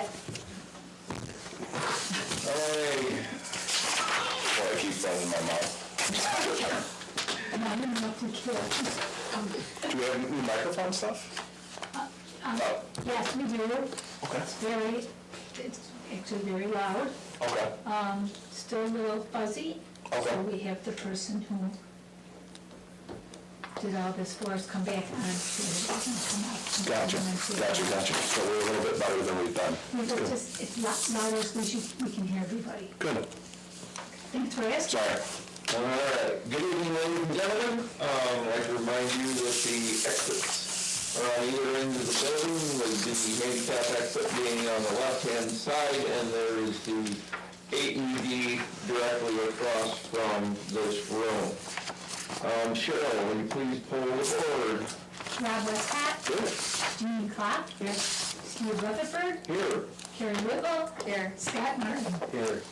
it. Alright. Boy, I keep foaming in my mouth. And I don't know if we care. Do we have new microphone stuff? Yes, we do. Okay. It's actually very loud. Okay. Still a little fuzzy. Okay. So we have the person who did all this for us come back on to come up. Gotcha. So we're a little bit better than we've done. It's louder so we can hear everybody. Good. Thanks for asking. Sorry. All right, good evening, ladies and gentlemen. I'd like to remind you that the exits are on either end of the building, with the handicap exit being on the left-hand side, and there is the AED directly across from this room. Cheryl, will you please pull the board? Rob Westcott. Good. Jean Clark. Here. Steve Rutherford. Here. Carrie Whipple. Here. Scott Martin. Here.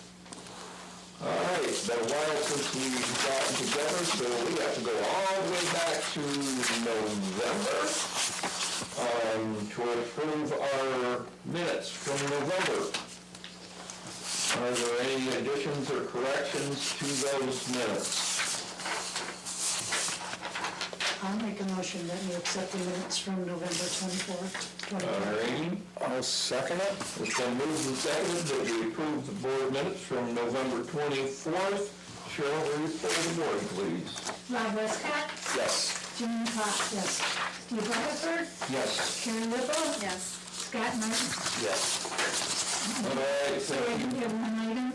All right, it's been a while since we've gotten together, so we have to go all the way back to November to approve our minutes from November. Are there any additions or corrections to those minutes? I'll make a motion that we accept the minutes from November 24th, All 2020. right, I'll second it. it's been moved and seconded that we approve the board minutes from November 24th. Cheryl, will you pull the board, please? Rob Westcott. Yes. Jean Clark. Yes. Steve Rutherford. Yes. Carrie Whipple. Yes. Scott Martin. Yes. All right, So thank we you. have one item.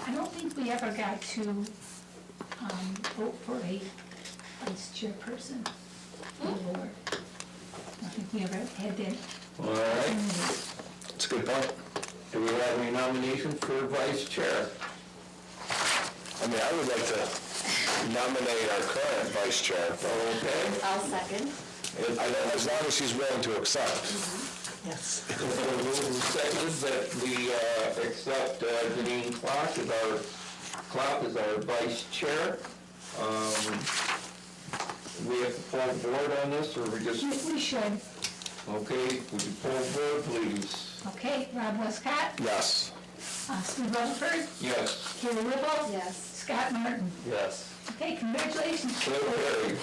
I don't think we ever got to vote for a vice chairperson for the board. I think we ever had that. All right, It's a good point. do we have any nominations for vice chair? I mean, I would like to nominate our current vice chair, Okay. I'll second. as long as he's willing to accept. Yes. It's been moved and seconded that we accept Janine Clark as our vice chair. We have to pull the board on this, or we just, We should. okay, would you pull the board, please? Okay, Rob Westcott, Yes. Steve Rutherford, Yes. Carrie Whipple. Yes. Scott Martin. Yes. Okay, congratulations. So carried.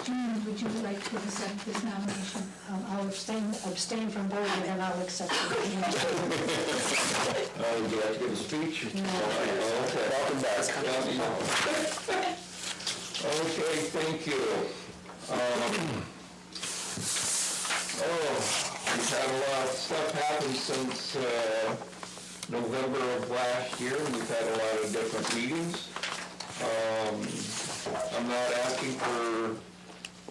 Jean, would you like to accept this nomination? I'll abstain from voting and I'll accept it. Would you like to give a speech? Okay. Welcome back. Okay, thank you. We've had a lot of stuff happen since November of last year. We've had a lot of different meetings. I'm not asking for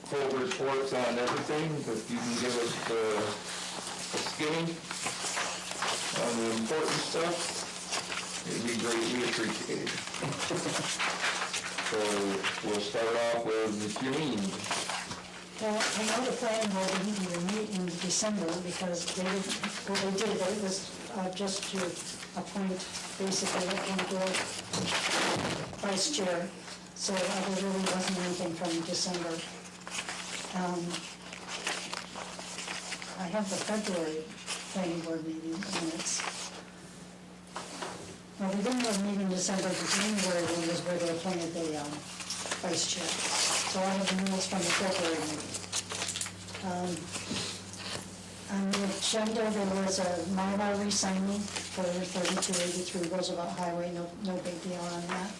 full reports on everything, but you can give us a skinny on the important stuff. It'd be greatly appreciated. So we'll start off with Janine. Well, I know the planning board didn't even meet in December because what they did, it was just to appoint basically a board vice chair. So there really wasn't anything from December. I have the February planning board meeting minutes. Well, we didn't have a meeting in December, the January one was where they appointed the vice chair. So I have the minutes from the February meeting. On the agenda, there was a Mylar re-signing for 3283 Roosevelt Highway, no big deal on that.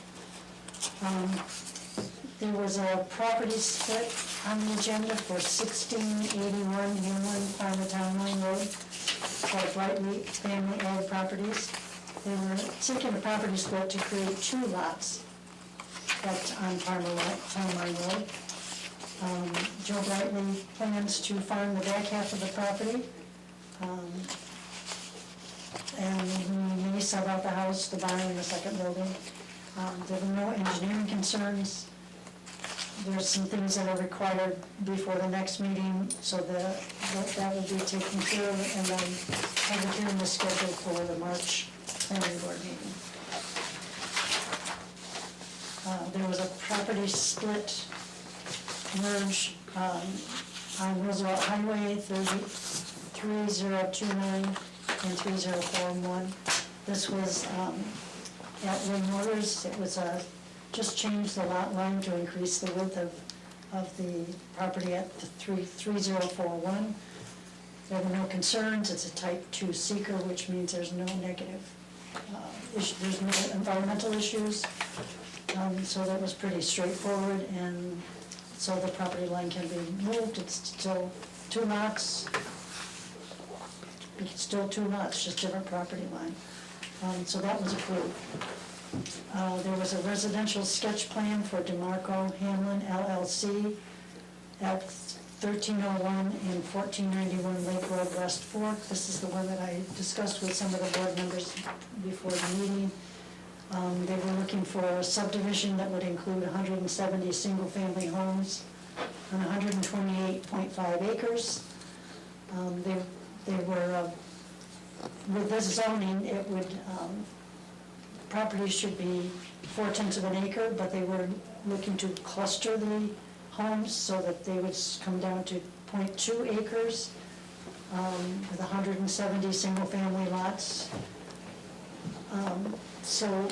There was a property split on the agenda for 1681 Inland Farmer Town Line Road for Brightly Family Ag Properties. They were seeking a property split to create 2 lots on Town Line Road. Joe Brightly plans to farm the back half of the property. And he may sell out the house to buy in the second building. There were no engineering concerns. There's some things that are required before the next meeting, so that will be taken care of, and then have a hearing is scheduled for the March planning board meeting. There was a property split merge on Roosevelt Highway 33029 and 3041. This was at Wing Motors. It was just changed the lot line to increase the width of the property at the 3041. There were no concerns. It's a type 2 seeker, which means there's no negative there's no environmental issues. So that was pretty straightforward, and so the property line can be moved. It's still 2 lots. It's still 2 lots, just different property line. So that was approved. There was a residential sketch plan for DeMarco Hamlin LLC at 1301 and 1491 Lake Road, West Fork. This is the one that I discussed with some of the board members before the meeting. They were looking for a subdivision that would include 170 single-family homes on 128.5 acres. They were, with this zoning, it would, properties should be 4/10 of an acre, but they were looking to cluster the homes so that they would come down to 0.2 acres with 170 single-family lots. So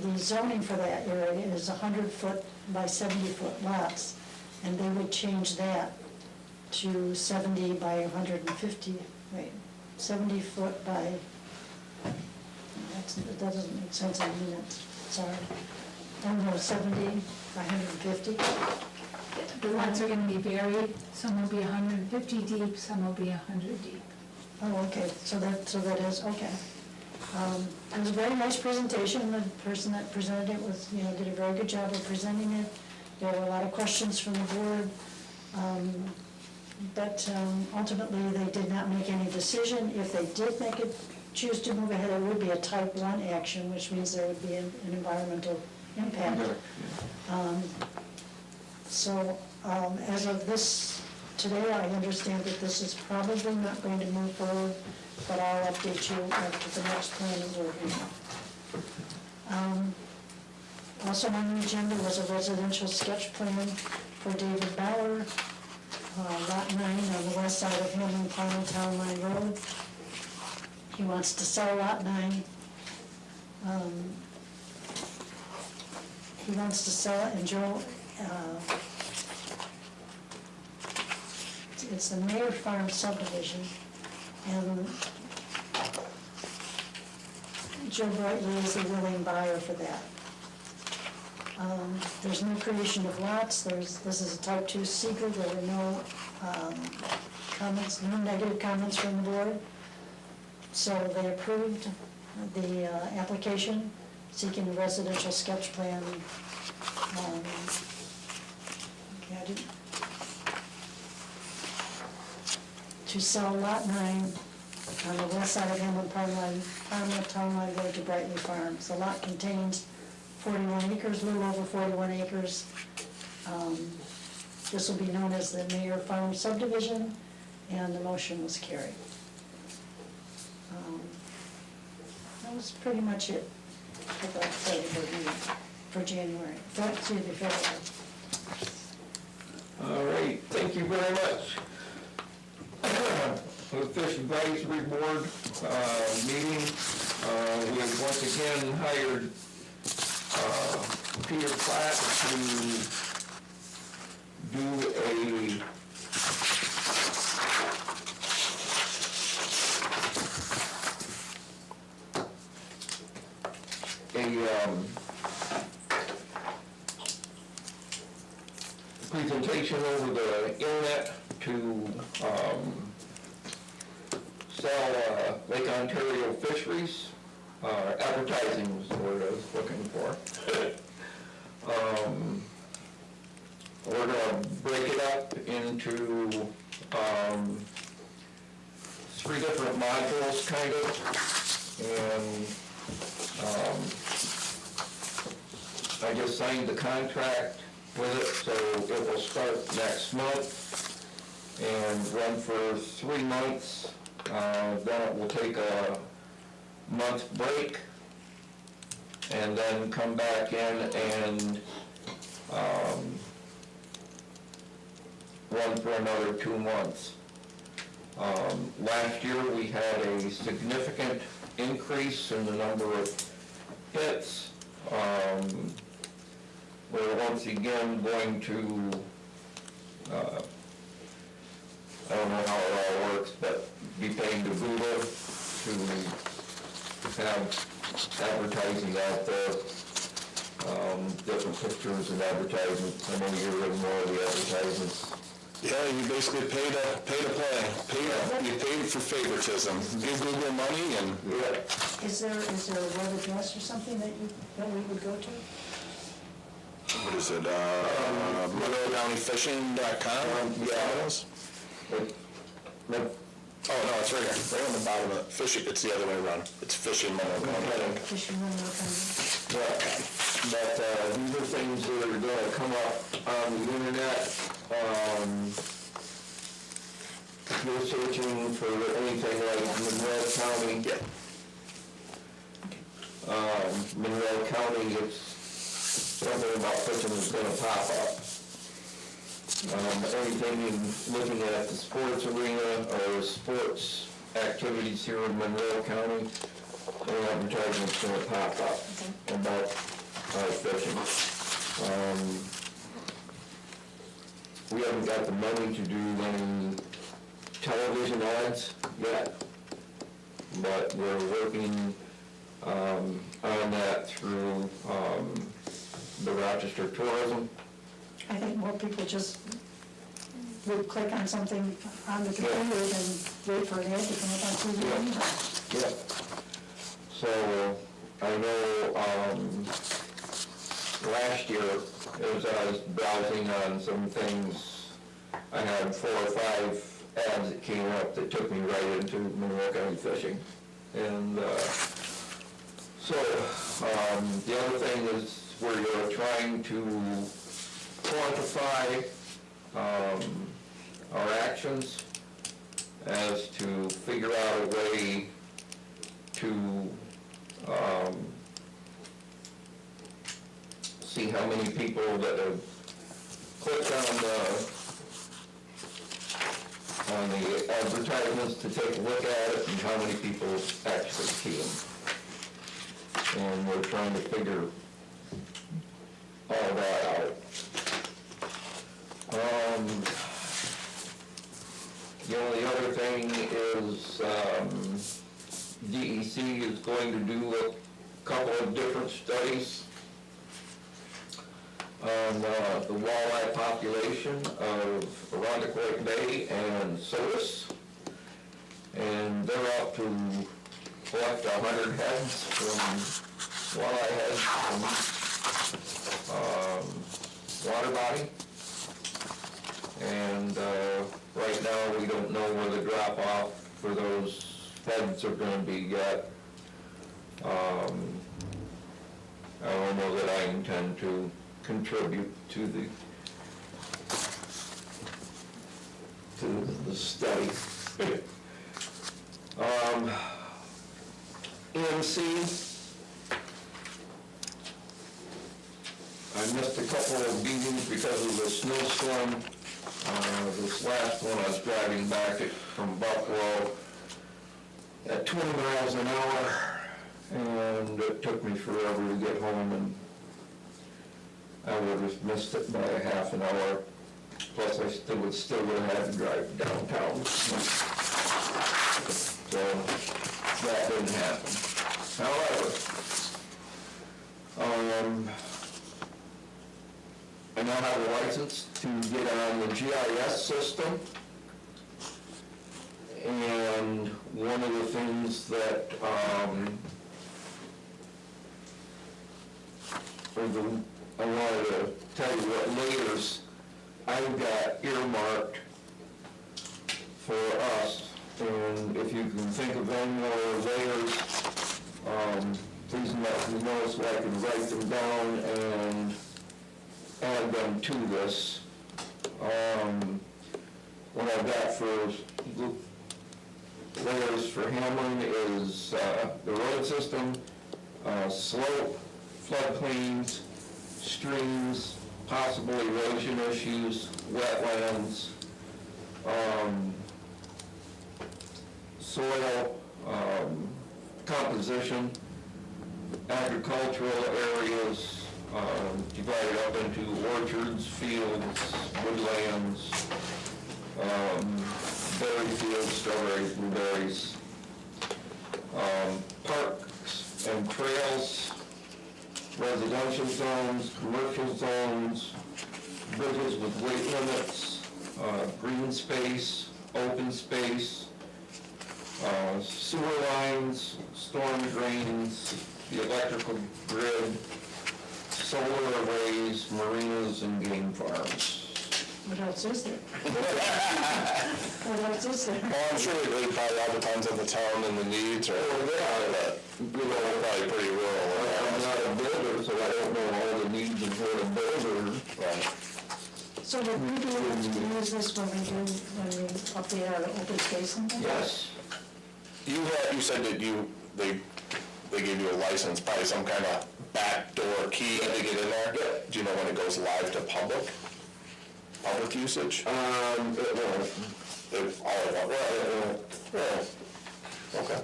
the zoning for that area is 100-foot by 70-foot lots, and they would change that to 70 by 150, 70 foot by, that doesn't make sense in minutes, sorry. I don't know, 70 by 150. The lots are gonna be varied, some will be 150 deep, some will be 100 deep. Oh, okay, so that is, okay. It was a very nice presentation. The person that presented it was, did a very good job of presenting it. There were a lot of questions from the board. But ultimately, they did not make any decision. If they did choose to move ahead, it would be a type 1 action, which means there would be an environmental impact. So as of this, today, I understand that this is probably not going to move forward, but I'll update you after the next planning board meeting. Also on the agenda was a residential sketch plan for David Bauer, Lot 9 on the west side of Hamlin Final Town Line Road. He wants to sell Lot 9. He wants to sell it, and Joe, it's the Mayor Farm subdivision, and Joe Brightly is the willing buyer for that. There's no creation of lots. This is a type 2 seeker. There were no comments, no negative comments from the board. So they approved the application seeking a residential sketch plan. To sell Lot 9 on the west side of Hamlin Town Line Road to Brightly Farms. The lot contains 41 acres, a little over 41 acres. This will be known as the Mayor Farm subdivision, and the motion was carried. That was pretty much it for the planning board meeting for January, February. All right, thank you very much. The Fish Advisory Board meeting, we have once again hired Peter Platt to do a presentation over the internet to sell Lake Ontario fisheries. Advertising was the word I was looking for. We're going to break it up into 3 different modules, kind of, and I just signed the contract with it, so it will start next month and run for 3 months. Then it will take a month break and then come back in and run for another 2 months. Last year, we had a significant increase in the number of hits. We're once again going to, I don't know how it all works, but be paying to Google to have advertising out there, different pictures and advertisements. I know you're in more of the advertisements. Yeah, you basically pay to play. You paid for favoritism. Give Google money and... Yeah. Is there a web address or something that we would go to? What is it, MonroeCountyFishing.com? No. Oh, no, it's right here, right on the bottom of it. Fishing, it's the other way around. It's Fishing Monroe County. Fishing Monroe County. But these are things that are going to come up on the internet. If you're searching for anything like Monroe County, Monroe County, it's something about fishing is going to pop up. Anything in looking at the sports arena or sports activities here in Monroe County, an advertisement's going to pop up about fishing. We haven't got the money to do any television ads yet, but we're working on that through the Rochester Tourism. I think more people just would click on something on the computer than wait for an ad to come up on TV. Yeah. So, I know, last year, as I was browsing on some things, I had 4 or 5 ads that came up that took me right into Monroe County Fishing. And, so, the other thing is where you're trying to quantify, our actions as to figure out a way to see how many people that have clicked on the advertisements to take a look at it and how many people actually see them. And we're trying to figure all that out. The only other thing is DEC is going to do a couple of different studies on the walleye population of Arundecoyt Bay and Sodas. And they're out to collect 100 heads from walleye heads from water body. And right now we don't know where the drop off for those heads are going to be yet. I don't know that I intend to contribute to the study. EMC, I missed a couple of meetings because of the snowstorm. This last one I was driving back from Buffalo at 20 miles an hour, and it took me forever to get home, and I would have missed it by a half an hour. Plus, I would still have had to drive downtown. So that didn't happen. However, I now have a license to get on the GIS system. And one of the things that I wanted to tell you what layers I've got earmarked for us. And if you can think of any more layers, please let me know so I can write them down and add them to this. What I've got for layers for Hamlin is the road system, slope, floodplains, streams, possible erosion issues, wetlands, soil, composition, agricultural areas, divided up into orchards, fields, woodlands, berry fields, strawberries, blueberries, parks and trails, residential zones, commercial zones, bridges with weight limits, green space, open space, sewer lines, storm drains, the electrical grid, solar arrays, marinas, and game farms. What else is there? What else is there? Well, I'm sure it probably all depends on the town and the needs, or, but, probably pretty rural. I'm not a builder, so I don't know all the needs of what a builder. Right. So would we be able to use this when we update our open space and things? Yes. You said that they gave you a license, probably some kind of backdoor key to get in there? Yeah. Do you know when it goes live to public usage? It won't. All at once? Okay.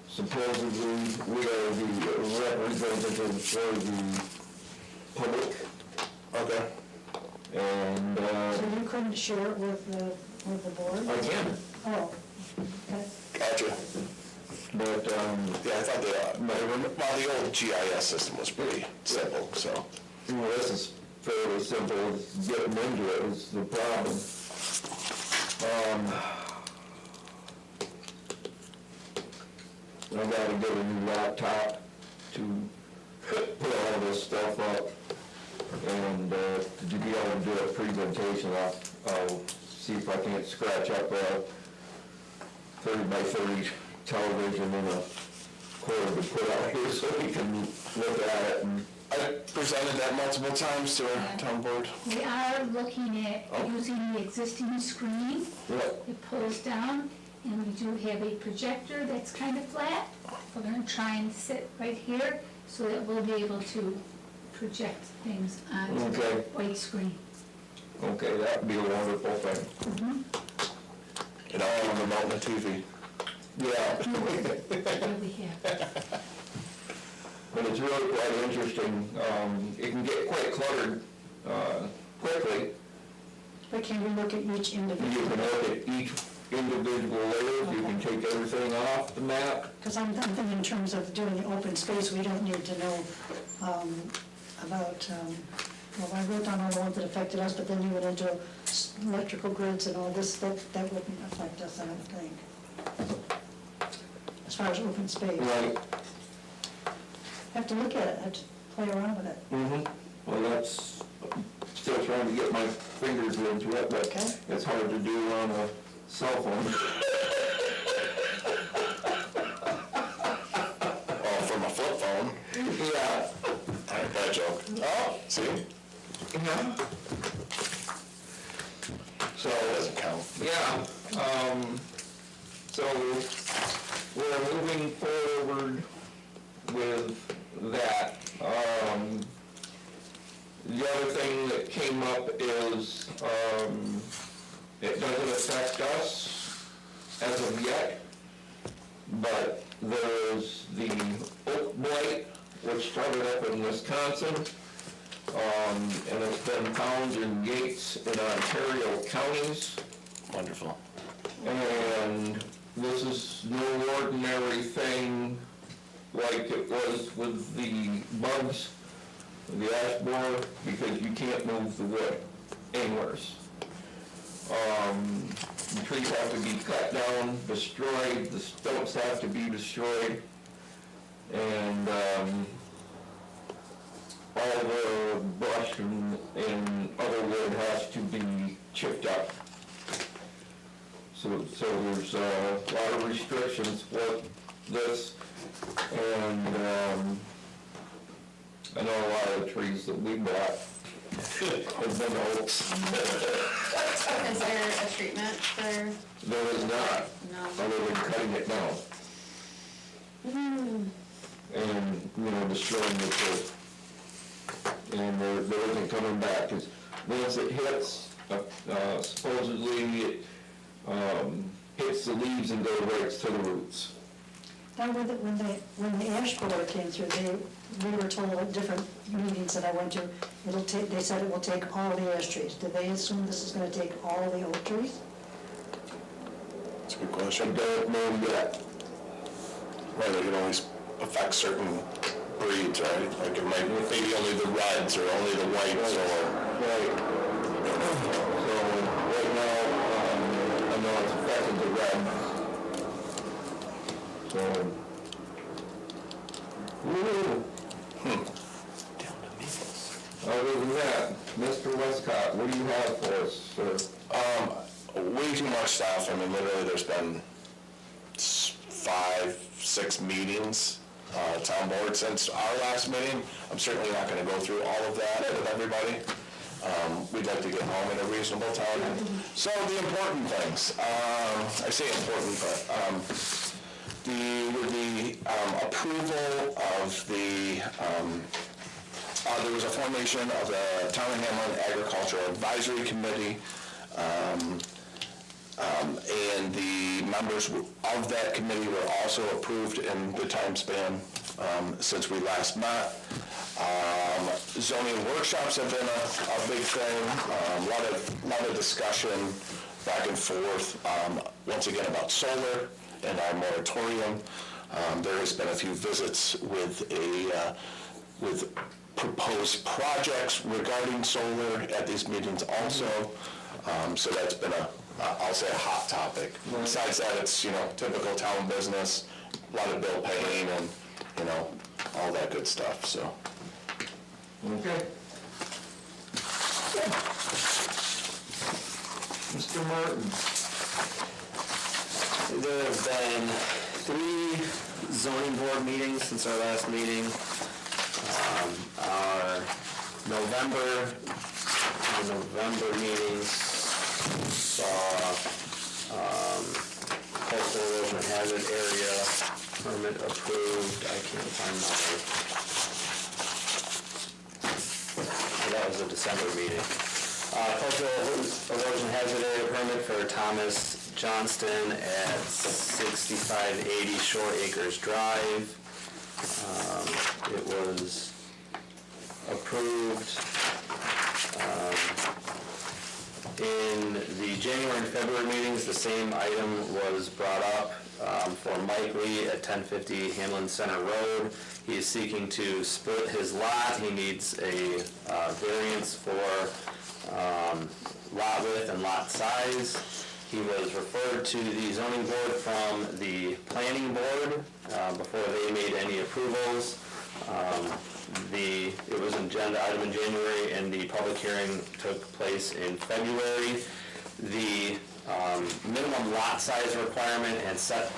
Supposedly, we are the representative for the public, Okay. and, So you couldn't share it with the board? I can, Oh, okay. Gotcha. but, Yeah, I thought the old GIS system was pretty simple, so. well, this is fairly simple, getting into it is the problem. I've got to get a new laptop to put all this stuff up, and to be able to do a presentation, I'll see if I can't scratch up a 30 by 30 television in a quarter to put out here so we can look at it. And I presented that multiple times to our town board. We are looking at using the existing screen. Yep. It pulls down, and we do have a projector that's kind of flat. We're gonna try and sit right here so that we'll be able to project things onto the Okay. white screen. Okay, that'd be a wonderful thing. It all on the mountain TV. Yeah. Here we have. But it's really quite interesting. It can get quite cluttered quickly. But can we look at each You individual? can look at each individual layer, you can take everything off the map. Because I'm thinking in terms of doing the open space, we don't need to know about, well, I wrote down all the ones that affected us, but then you went into electrical grids and all this, that wouldn't affect us, I don't think. As far as open space. Right. Have to look at it, have to play around with it. Well, that's, still trying to get my fingers into it, but Okay. it's hard to do on a cell phone. Oh, from a flip phone? Yeah. All right, bad joke. Oh, see? Yeah. So it doesn't count. Yeah, so we're moving forward with that. The other thing that came up is, it doesn't affect us as of yet, but there's the oak blight, which started up in Wisconsin, and it's been found in Yates and Ontario counties. Wonderful. And this is no ordinary thing like it was with the bugs, the ash borer, because you can't move the wood anywheres. The trees have to be cut down, destroyed, the stumps have to be destroyed, and all the brush and other wood has to be chipped up. So there's a lot of restrictions for this, and I know a lot of the trees that we bought have been oaks. Is there a treatment for, There is not, no? other than cutting it down. And, destroying the tree. And there isn't coming back, because once it hits, supposedly hits the leaves and goes right to the roots. Now, when the ash borer came through, we were told at different meetings that I went to, they said it will take all the ash trees. Did they assume this is gonna take all the oak trees? That's a good I question. don't know yet. Right, they can only affect certain breeds, right? Like it might, maybe only the reds or only the whites or. Right. So, right now, I know it's affected the red. So. Woo. Other than that, Mr. Westcott, what do you have for us, sir? Way too much stuff. I mean, literally, there's been 5, 6 meetings, town board since our last meeting. I'm certainly not gonna go through all of that with everybody. We'd like to get home in a reasonable time. So the important things, I say important, but, with the approval of the, there was a formation of the Town of Hamlin Agricultural Advisory Committee, and the members of that committee were also approved in the time span since we last met. Zoning workshops have been a big thing, a lot of discussion back and forth, once again about solar and our moratorium. There has been a few visits with proposed projects regarding solar at these meetings also. So that's been I'll say a hot topic. Besides that, it's, typical town business, a lot of bill paying and, all that good stuff, so. Okay. Mr. Martin? There have been 3 zoning board meetings since our last meeting. Our November meetings saw coastal erosion hazard area permit approved. I can't find that was a December meeting. Coastal erosion hazard area permit for Thomas Johnston at 6580 Shore Acres Drive. It was approved in the January and February meetings. The same item was brought up for Mike Lee at 1050 Hamlin Center Road. He is seeking to split his lot. He needs a variance for lot width and lot size. He was referred to the zoning board from the planning board before they made any approvals. It was an agenda item in January, and the public hearing took place in February. The minimum lot size requirement and set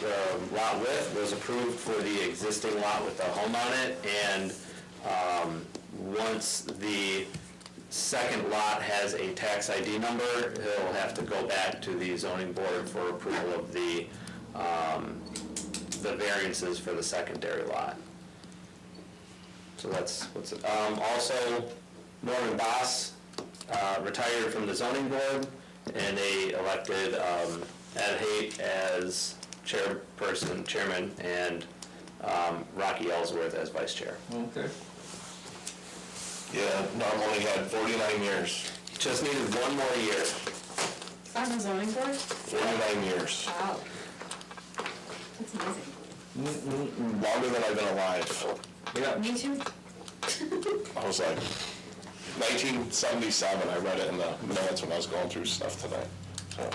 lot width was approved for the existing lot with the home on it, and once the second lot has a tax ID number, he'll have to go back to the zoning board for approval of the variances for the secondary lot. So that's what's it. Also, Norman Boss retired from the zoning board, and they elected Ed Haight as chairman, and Rocky Ellsworth as vice chair. Okay. Yeah, Norm only had 49 years. Just needed 1 more year. On the zoning board? 49 years. Wow. That's amazing. Longer than I've been alive. Yeah. Me too. I was like, 1977, I read it in the minutes when I was going through stuff today. So,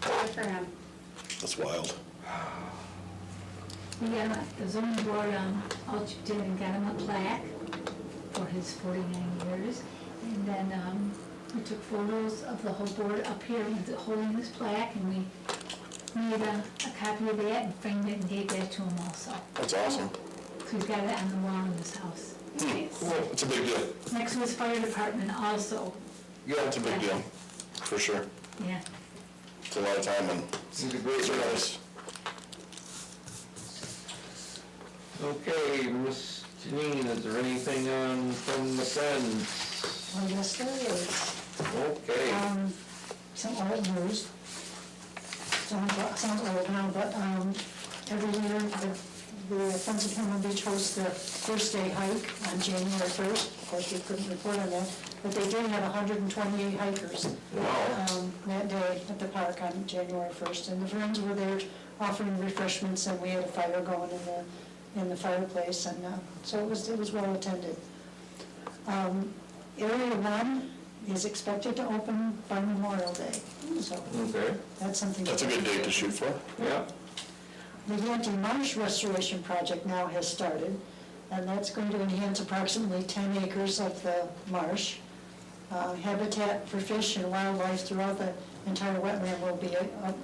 Good for him. that's wild. We got the zoning board, all did and got him a plaque for his 49 years. And then we took photos of the whole board up here holding this plaque, and we made a copy of that and framed it and gave that to him also. That's awesome. So we've got it on the wall in this house. Cool. It's a big deal. Next to his fire department also, Yeah, it's a big deal, for sure. yeah. It's a lot of time and He's a great service. Okay, Miss Janine, is there anything on from the friends? Well, yes, there is. Okay. Some old news. sounds old now, but every year the Friends of Hamlin Beach hosts their first day hike on January 1st. Of course, we couldn't report on that, but they do have 128 hikers that day at the park on January 1st. And the Friends were there offering refreshments, and we had a fire going in the fireplace, and so it was well attended. Area 1 is expected to open by Memorial Day, so Okay, that's something. That's a good date to shoot for. yeah. The Yantee Marsh Restoration Project now has started, and that's going to enhance approximately 10 acres of the marsh. Habitat for fish and wildlife throughout the entire wetland will be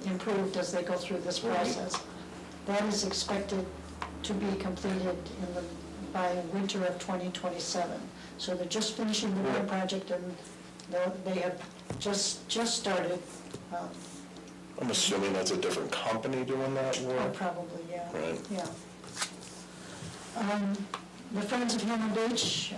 improved as they go through this process. That is expected to be completed by winter of 2027. So they're just finishing the one project, and they have just started. I'm assuming that's a different company doing that work. Probably, yeah. Right. Yeah. The Friends of Hamlin Beach,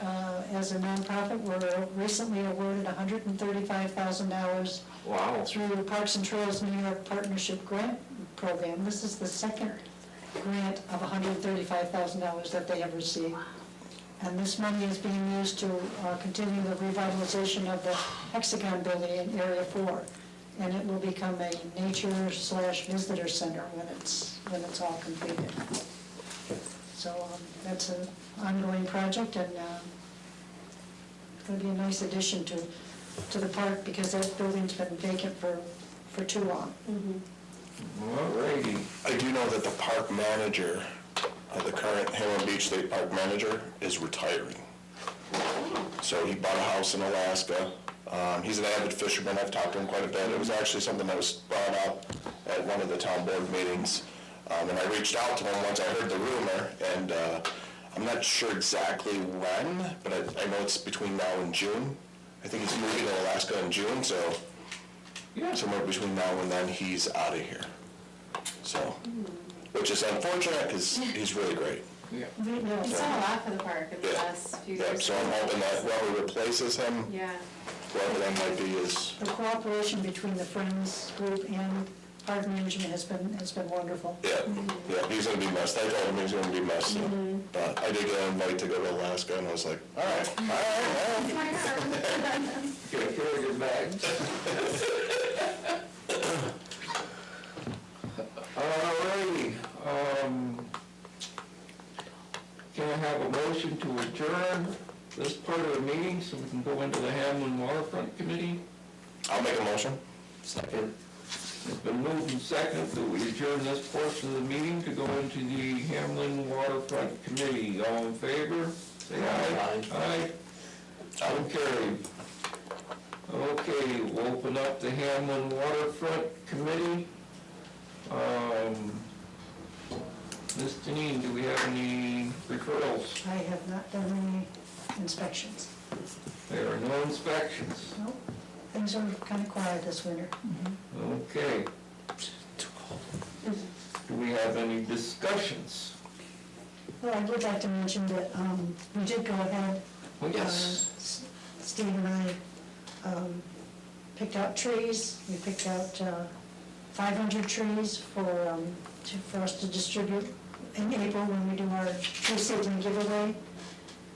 as a nonprofit, were recently awarded $135,000 Wow. through the Parks and Trails New York Partnership Grant Program. This is the second grant of $135,000 that they have received. And this money is being used to continue the revitalization of the Hexagon building in Area 4. And it will become a nature/visitor center when it's all completed. So that's an ongoing project, and it's going to be a nice addition to the park, because that building's been vacant for too long. All righty. I do know that the park manager, the current Hamlin Beach State Park manager, is retiring. So he bought a house in Alaska. He's an avid fisherman. I've talked to him quite a bit. It was actually something that was brought up at one of the town board meetings. And I reached out to him once I heard the rumor, and I'm not sure exactly when, but I know it's between now and June. I think he's moving to Alaska in June, so Yeah. somewhere between now and then, he's out of here. So, which is unfortunate, because he's really great. Yeah. He's done a lot for the park in the Yeah. last few Yeah, years. so I'm hoping that whoever replaces him, Yeah. whoever that might be, is, The cooperation between the Friends group and park management has been wonderful. yeah, he's gonna be missed. I told him he's gonna be missed, so. But I did get an invite to go to Alaska, and I was like, all right. Get a carry your bags. All righty. Can I have a motion to adjourn this part of the meeting so we can go into the Hamlin Waterfront Committee? I'll make a motion. Second. It's been moved and seconded that we adjourn this portion of the meeting to go into the Hamlin Waterfront Committee. All in favor? Say aye. Aye. So carried. Okay, we'll open up the Hamlin Waterfront Committee. Ms. Deneen, do we have any referrals? I have not done any inspections. There are no inspections. No, things are kind of quiet this winter. Okay. Do we have any discussions? Well, I would like to mention that we did go ahead. Oh, yes. Steve and I picked out trees. We picked out 500 trees for us to distribute in April when we do our tree seedling giveaway.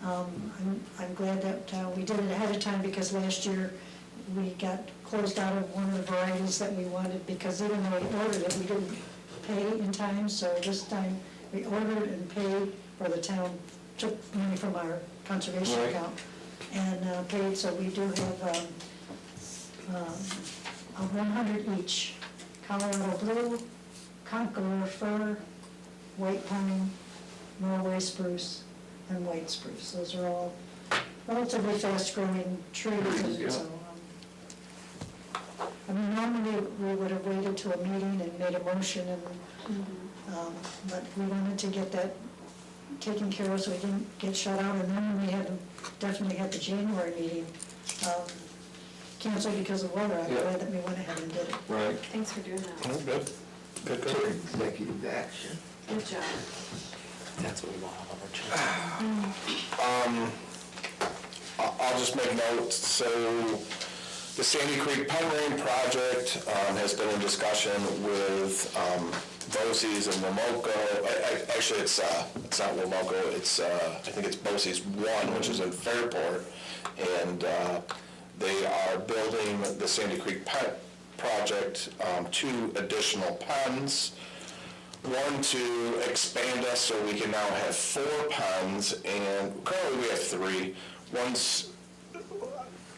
I'm glad that we did it ahead of time, because last year we got closed out of one of the varieties that we wanted, because even though we ordered it, we didn't pay in time. So this time we ordered and paid, or the town took money from our conservation Right. account and paid. So we do have 100 each: Colorado blue, concolor fir, white pine, Norway spruce, and white spruce. Those are all relatively fast-growing trees, and Yeah. so, I mean, normally we would have waited to a meeting and made a motion, and, but we wanted to get that taken care of so we didn't get shut out. And then we definitely had the January meeting canceled because of weather. I'm Yeah. glad that we went ahead and did it. Right. Thanks for doing that. Oh, good. Good, Took good. executive action. Good job. That's what we want all of our children. I'll just make notes, so The Sandy Creek Penrane project has been in discussion with BOCES and Womoco. Actually, it's not Womoco, I think it's BOCES 1, which is in Fairport. And they are building the Sandy Creek project, 2 additional ponds. One to expand us so we can now have 4 ponds, and currently we have 3. One's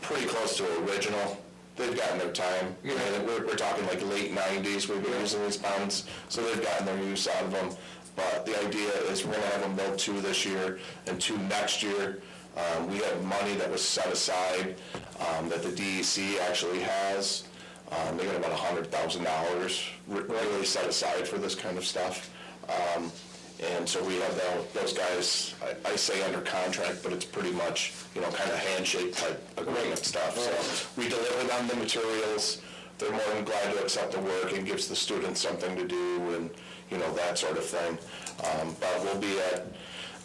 pretty close to original. They've gotten their time. And we're talking like late 90s we've been using these ponds, so they've gotten their use out of them. But the idea is we're gonna have them build 2 this year and 2 next year. We have money that was set aside that the DEC actually has. They got about $100,000 really set aside for this kind of stuff. And so we have those guys, I say under contract, but it's pretty much, kind of handshake type agreement stuff. So we deliver them the materials. They're more than glad to accept the work and gives the students something to do and, that sort of thing. But we'll be at,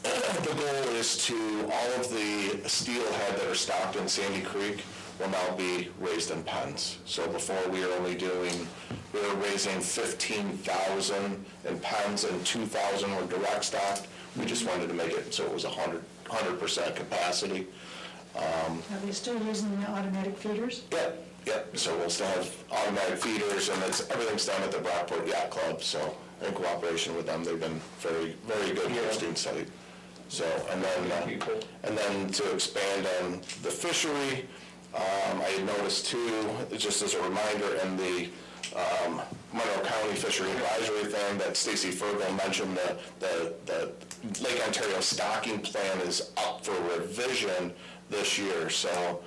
the goal is to, all of the steelhead that are stocked in Sandy Creek will now be raised in pens. So before we were raising 15,000 in pens and 2,000 were direct stocked. We just wanted to make it so it was 100% capacity. Are they still using the automatic feeders? Yep. So we'll still have automatic feeders, and everything's done at the Brockport Yacht Club. So in cooperation with them, they've been very, very good hosting site. So, and then to expand on the fishery, I had noticed too, just as a reminder, in the Monroe County Fishery Advisory thing that Stacy Fergal mentioned, the Lake Ontario stocking plan is up for revision this year. So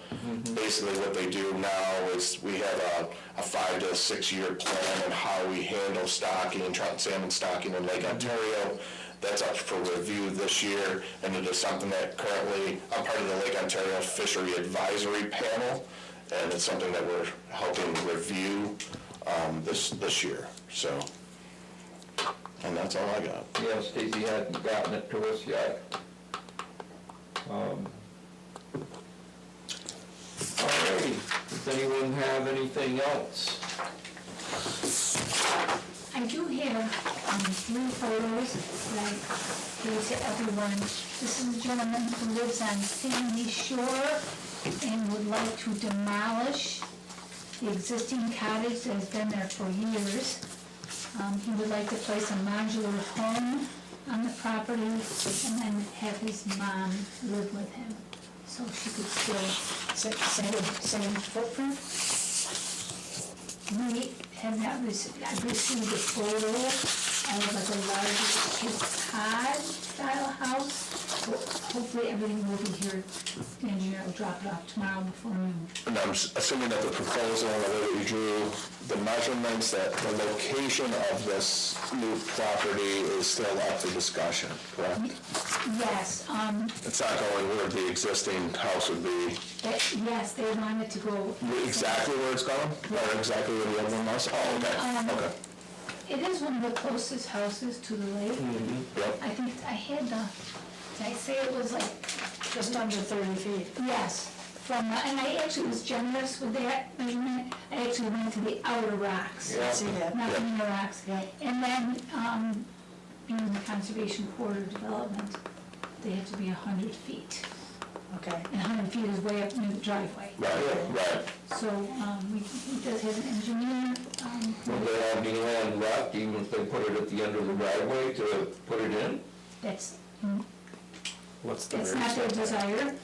basically what they do now is we have a 5 to 6 year plan on how we handle stocking, trout and salmon stocking in Lake Ontario. That's up for review this year, and it is something that currently, I'm part of the Lake Ontario Fishery Advisory Panel, and it's something that we're helping review this year. So, and that's all I got. Yeah, Stacy hadn't gotten it to us yet. Alrighty, does anyone have anything else? I do have 3 photos that I gave to everyone. This is a gentleman who lives on Sandy Shore and would like to demolish the existing cottage that has been there for years. He would like to place a modular home on the property and then have his mom live with him, so she could still, Same footprint? we have not received, I've received a photo of like a large Cape Cod style house. So hopefully everything will be here, the engineer will drop it off tomorrow before noon. And I'm assuming that the proposal, the way that you drew the measurements, that the location of this new property is still up for discussion, correct? Yes, It's not going where the existing house would be, yes, they wanted to go. exactly where it's going? Or exactly where the other one was? Oh, okay. It is one of the closest houses to the lake. Yep. I think I had did I say it was like, Just under 30 feet. yes, and I actually was generous with that measurement. I actually went to the outer rocks. I see that. Not in the rocks. Yeah. And then, being the conservation corridor development, they have to be 100 feet. Okay. And 100 feet is way up near the driveway. Right. So, he does have an engineer, Will there have any land left, even if they put it at the end of the driveway to put it in? that's, What's the that's not their desire.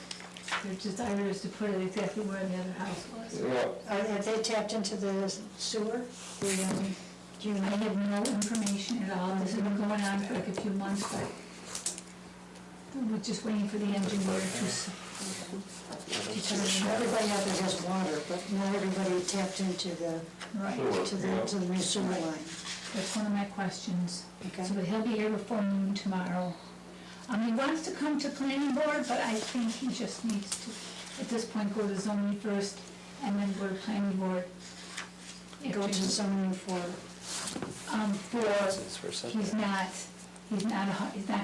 Their desire is to put it exactly where the other house was. Yeah. Have they tapped into the sewer? I have no information at all. This has been going on for like a few months, but we're just waiting for the engineer to determine. Everybody out there has water, but not everybody tapped into the, Right, to the new sewer line. that's one of my questions. Okay. So, but he'll be here before noon tomorrow. He wants to come to planning board, but I think he just needs to, at this point, go to zoning first and then go to planning board. Go to zoning for, He's not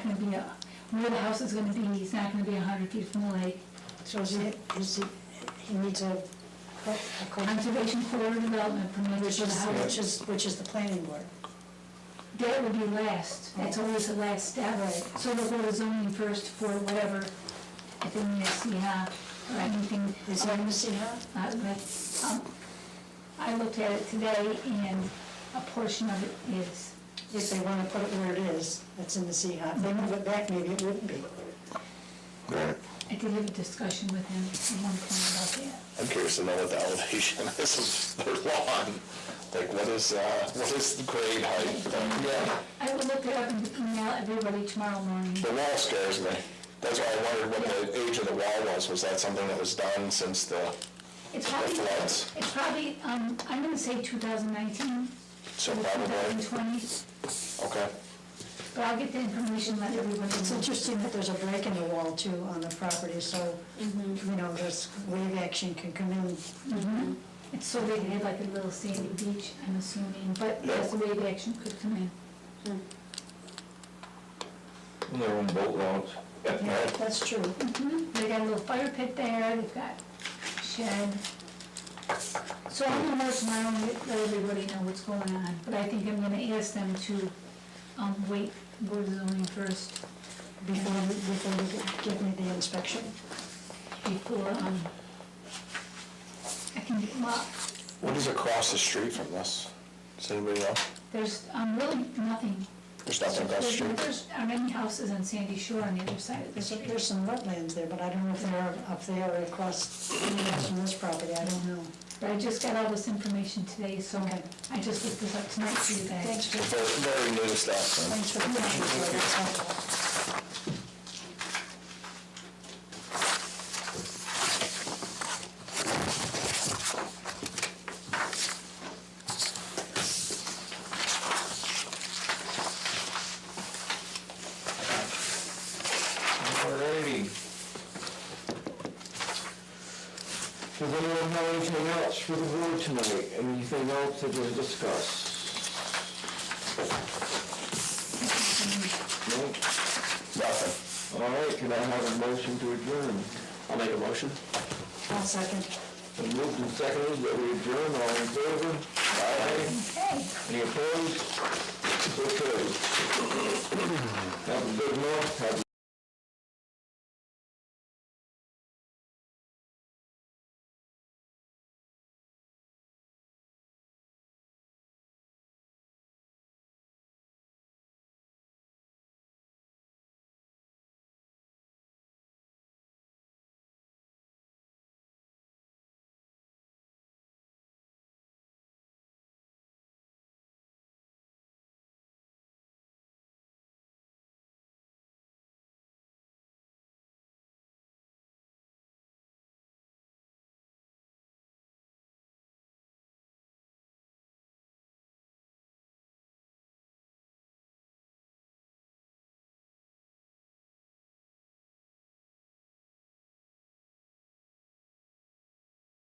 gonna be where the house is gonna be, he's not gonna be 100 feet from the lake. so he needs a But according to Conservation Corridor Development permit which for the is, house. which is the planning board. That would be last, that's always the last step. So they'll go to zoning first for whatever, if they need a CR or anything. Is that in the CR? I looked at it today and a portion of it is. If they want to put it where it is, that's in the CR. If they move it back, maybe it wouldn't be. Right. I did have a discussion with him at one point about that. I'm curious to know what the elevation is of their lawn. Like, what is the grade height? Yeah. I will look it up and email everybody tomorrow morning. The wall scares me. That's why I wondered what the age of the wall was. Was that something that was done since the It's floods? probably, I'm gonna say 2019. So or probably, 2020, okay. but I'll get the information, let everybody It's know. interesting that there's a break in the wall too on the property, so, you know, this wave action can come in. It's so they have like a little sandy beach, I'm assuming, but yes, the wave action could come in. And their own boat launch. Yeah, that's true. They got a little fire pit there, they've got shed. So I'm gonna work tomorrow and let everybody know what's going on, but I think I'm gonna ask them to, wait, go to zoning first Before you give me the inspection. before, I can, well, What is across the street from this? Does anybody know? there's, really nothing. There's nothing across the street? There's, many houses on Sandy Shore on the other side of the There's, street. there's some wetlands there, but I don't know if they're up there across from this property, I don't know. But I just got all this information today, so Okay. I just looked this up tonight for you guys. Thanks for, Very new stuff. thanks for the pictures, that's helpful. Alrighty. Does anyone have anything else for the board tonight? Anything else to discuss? No? Nothing. All right, can I have a motion to adjourn? I'll make a motion. I'll second. And moved and seconded that we adjourn, all in favor? Aye. Okay. Any opposed? So carried. Have a good month, have a